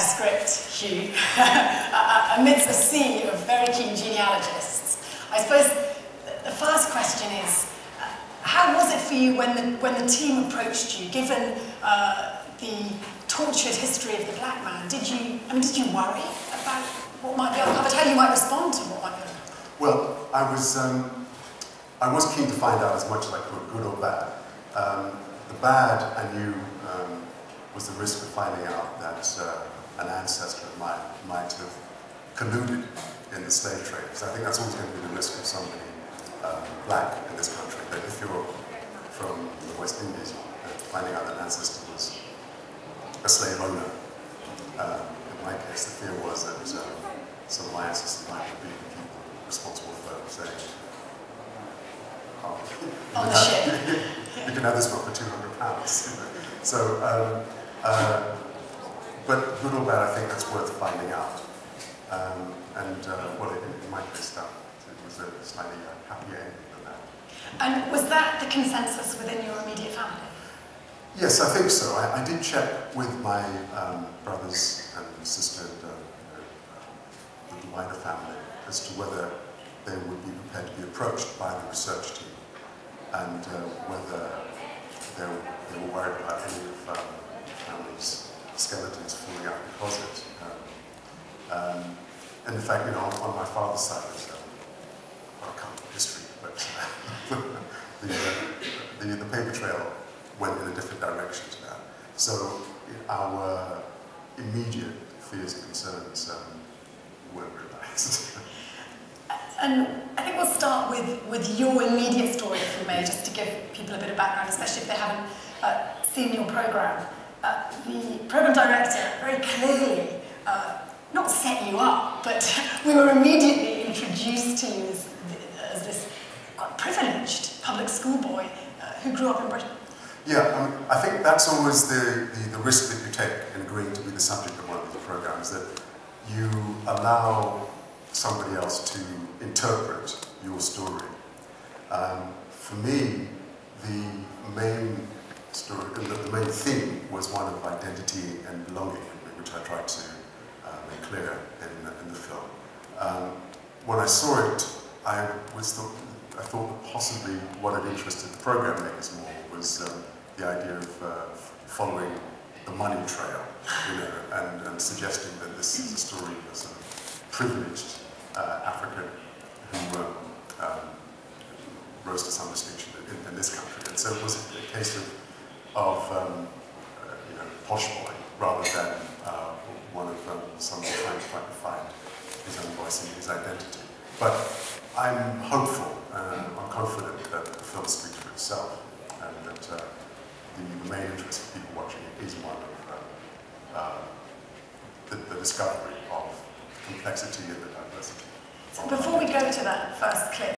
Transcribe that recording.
Script, Hugh, amidst a sea of very keen genealogists. I suppose the first question is, how was it for you when the team approached you, given the tortured history of the black man? Did you worry about what might be uncovered, how you might respond to what might be uncovered? Well, I was keen to find out as much as I could, good or bad. The bad, I knew, was the risk of finding out that an ancestor of mine might have colluded in the slave trade. So I think that's always going to be the risk of somebody black in this country, that if you're from the West Indies, finding out that an ancestor was a slave owner. In my case, the fear was that some of my ancestors might be the people responsible for saying, on the ship. You can have this one for £200. So, but good or bad, I think that's worth finding out. Well, in my case, it was a slightly happy ending than that. And was that the consensus within your immediate family? Yes, I think so. I did check with my brothers and sister and the wider family as to whether they would be prepared to be approached by the research team and whether they were worried about any of the family's skeletons falling out of the closet. And in fact, on my father's side, there's I can't do history, but the paper trail went in a different direction to that. So our immediate fears and concerns weren't realized. And I think we'll start with your immediate story, if you may, just to give people a bit of background, especially if they haven't seen your programme. The programme director very clearly not set you up, but we were immediately introduced to you as this quite privileged public school boy who grew up in Britain. Yeah, I think that's always the risk that you take in agreeing to be the subject of one of these programs, that you allow somebody else to interpret your story. For me, the main story, the main theme was one of identity and belonging, which I tried to make clear in the film. When I saw it, I thought that possibly what had interested the program makers more was the idea of following the money trail, and suggesting that this is a story of a sort of privileged African who rose to some distinction in this country. And so it was a case of posh boy, rather than one of someone trying to find his own voice and his identity. But I'm hopeful and I'm confident that the film speaks for itself, and that the main interest of people watching it is one of the discovery of complexity and the diversity. So before we go to that first clip,